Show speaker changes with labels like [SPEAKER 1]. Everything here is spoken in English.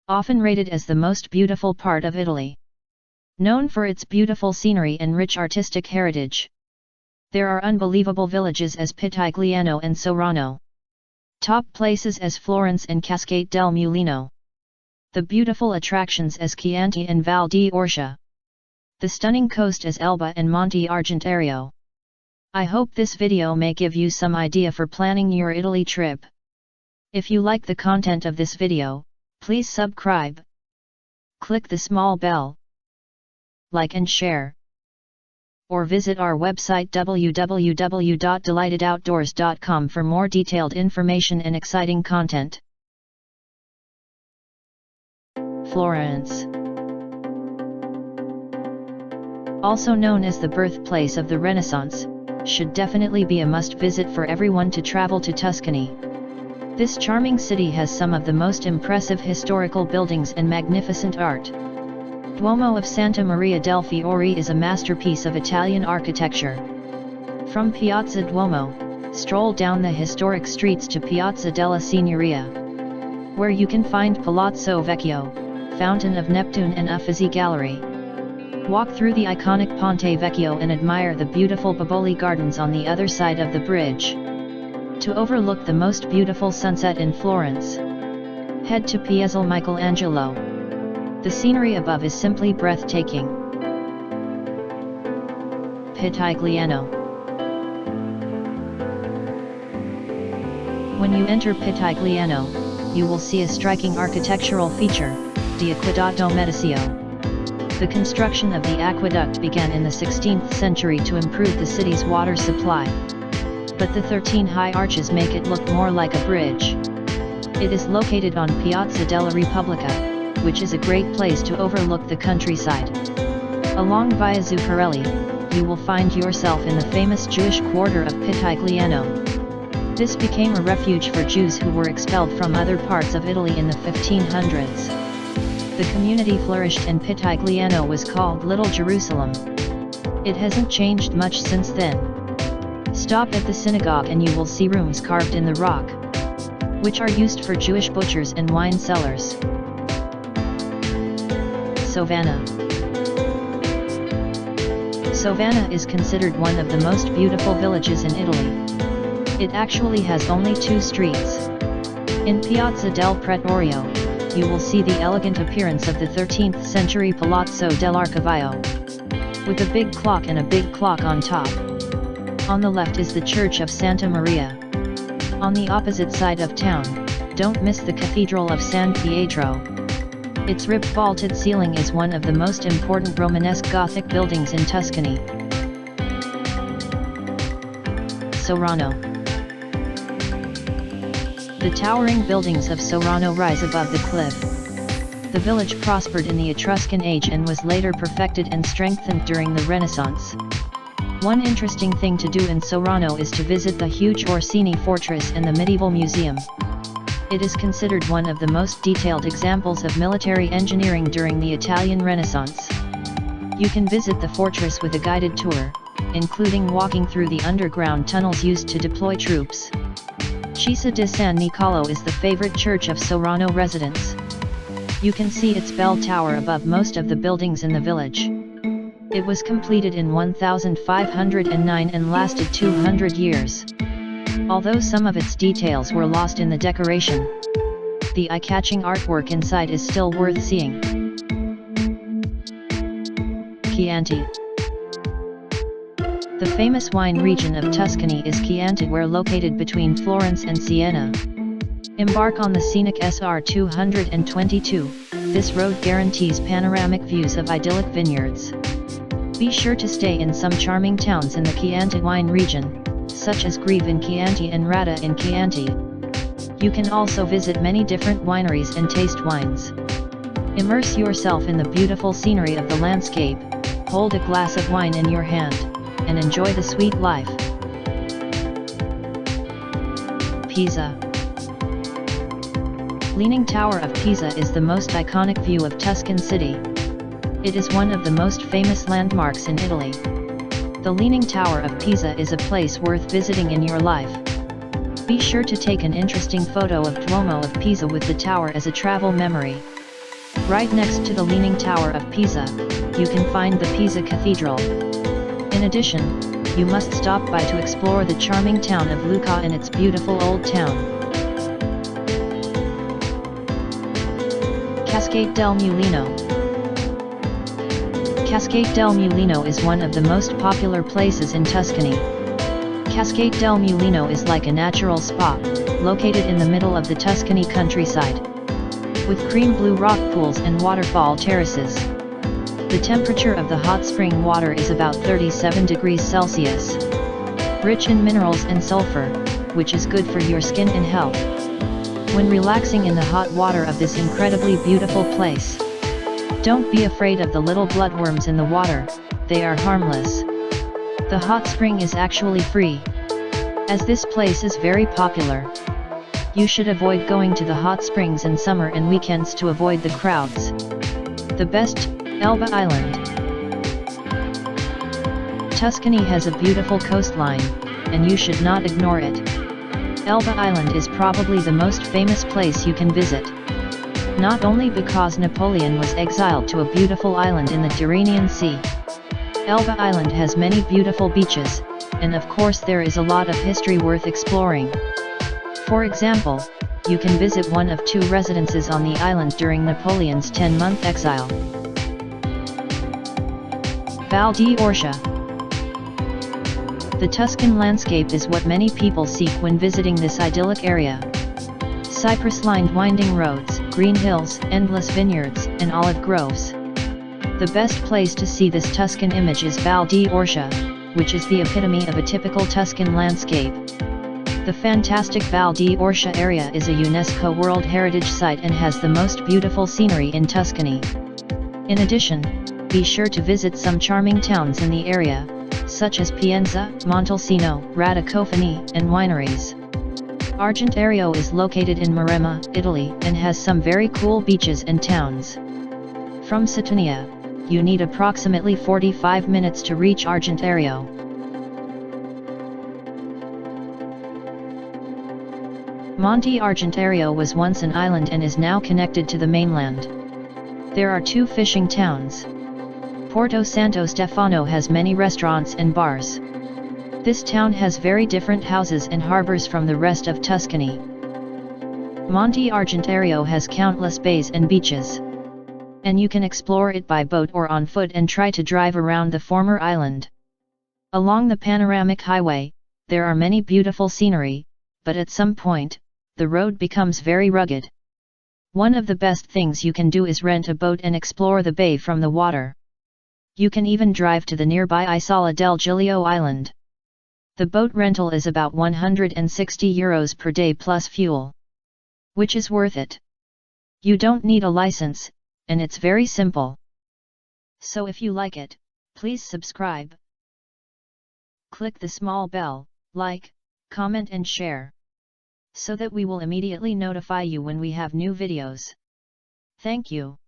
[SPEAKER 1] often rated as the most beautiful part of Italy. Known for its beautiful scenery and rich artistic heritage. There are unbelievable villages as Pitigliano and Sorano. Top places as Florence and Cascate del Mulino. The beautiful attractions as Chianti and Val D Orcia. The stunning coast as Elba and Monte Argentario. I hope this video may give you some idea for planning your Italy trip. If you like the content of this video, please subscribe. Click the small bell. Like and share. Or visit our website www.delightedoutdoors.com for more detailed information and exciting content. Florence. Also known as the birthplace of the Renaissance, should definitely be a must-visit for everyone to travel to Tuscany. This charming city has some of the most impressive historical buildings and magnificent art. Duomo of Santa Maria del Fiore is a masterpiece of Italian architecture. From Piazza Duomo, stroll down the historic streets to Piazza della Signoria, where you can find Palazzo Vecchio, Fountain of Neptune and Uffizi Gallery. Walk through the iconic Ponte Vecchio and admire the beautiful Boboli Gardens on the other side of the bridge. To overlook the most beautiful sunset in Florence, head to Piazza Michelangelo. The scenery above is simply breathtaking. Pitigliano. When you enter Pitigliano, you will see a striking architectural feature, the Aquedotto Mediceo. The construction of the aqueduct began in the 16th century to improve the city's water supply. But the 13 high arches make it look more like a bridge. It is located on Piazza della Repubblica, which is a great place to overlook the countryside. Along Via Zuccarelli, you will find yourself in the famous Jewish quarter of Pitigliano. This became a refuge for Jews who were expelled from other parts of Italy in the 1500s. The community flourished and Pitigliano was called Little Jerusalem. It hasn't changed much since then. Stop at the synagogue and you will see rooms carved in the rock, which are used for Jewish butchers and wine cellars. Sovana. Sovana is considered one of the most beautiful villages in Italy. It actually has only 2 streets. In Piazza del Pretorio, you will see the elegant appearance of the 13th century Palazzo dell'Archivaio, with a big clock and a big clock on top. On the left is the Church of Santa Maria. On the opposite side of town, don't miss the Cathedral of San Pietro. Its rib-vaulted ceiling is one of the most important Romanesque Gothic buildings in Tuscany. Sorano. The towering buildings of Sorano rise above the cliff. The village prospered in the Etruscan age and was later perfected and strengthened during the Renaissance. One interesting thing to do in Sorano is to visit the huge Orsini Fortress and the Medieval Museum. It is considered one of the most detailed examples of military engineering during the Italian Renaissance. You can visit the fortress with a guided tour, including walking through the underground tunnels used to deploy troops. Chiesa di San Niccolò is the favorite church of Sorano residents. You can see its bell tower above most of the buildings in the village. It was completed in 1509 and lasted 200 years. Although some of its details were lost in the decoration, the eye-catching artwork inside is still worth seeing. Chianti. The famous wine region of Tuscany is Chianti, where located between Florence and Siena. Embark on the scenic SR 222, this road guarantees panoramic views of idyllic vineyards. Be sure to stay in some charming towns in the Chianti wine region, such as Greve in Chianti and Rada in Chianti. You can also visit many different wineries and taste wines. Immerse yourself in the beautiful scenery of the landscape, hold a glass of wine in your hand, and enjoy the sweet life. Pisa. Leaning Tower of Pisa is the most iconic view of Tuscan city. It is one of the most famous landmarks in Italy. The Leaning Tower of Pisa is a place worth visiting in your life. Be sure to take an interesting photo of Duomo of Pisa with the tower as a travel memory. Right next to the Leaning Tower of Pisa, you can find the Pisa Cathedral. In addition, you must stop by to explore the charming town of Lucca and its beautiful old town. Cascate del Mulino. Cascate del Mulino is one of the most popular places in Tuscany. Cascate del Mulino is like a natural spa, located in the middle of the Tuscany countryside. With cream blue rock pools and waterfall terraces. The temperature of the hot spring water is about 37 degrees Celsius. Rich in minerals and sulfur, which is good for your skin and health. When relaxing in the hot water of this incredibly beautiful place, don't be afraid of the little bloodworms in the water, they are harmless. The hot spring is actually free. As this place is very popular, you should avoid going to the hot springs in summer and weekends to avoid the crowds. The best, Elba Island. Tuscany has a beautiful coastline, and you should not ignore it. Elba Island is probably the most famous place you can visit. Not only because Napoleon was exiled to a beautiful island in the Tyrrhenian Sea. Elba Island has many beautiful beaches, and of course there is a lot of history worth exploring. For example, you can visit one of two residences on the island during Napoleon's 10-month exile. Val D Orcia. The Tuscan landscape is what many people seek when visiting this idyllic area. Cypress-lined winding roads, green hills, endless vineyards, and olive groves. The best place to see this Tuscan image is Val D Orcia, which is the epitome of a typical Tuscan landscape. The fantastic Val D Orcia area is a UNESCO World Heritage Site and has the most beautiful scenery in Tuscany. In addition, be sure to visit some charming towns in the area, such as Pienza, Montalcino, Radicofani, and wineries. Argentario is located in Maremma, Italy, and has some very cool beaches and towns. From Sovana, you need approximately 45 minutes to reach Argentario. Monte Argentario was once an island and is now connected to the mainland. There are two fishing towns. Porto Santo Stefano has many restaurants and bars. This town has very different houses and harbors from the rest of Tuscany. Monte Argentario has countless bays and beaches. And you can explore it by boat or on foot and try to drive around the former island. Along the panoramic highway, there are many beautiful scenery, but at some point, the road becomes very rugged. One of the best things you can do is rent a boat and explore the bay from the water. You can even drive to the nearby Isola del Giglio Island. The boat rental is about €160 per day plus fuel. Which is worth it. You don't need a license, and it's very simple. So if you like it, please subscribe. Click the small bell, like, comment and share. So that we will immediately notify you when we have new videos. Thank you.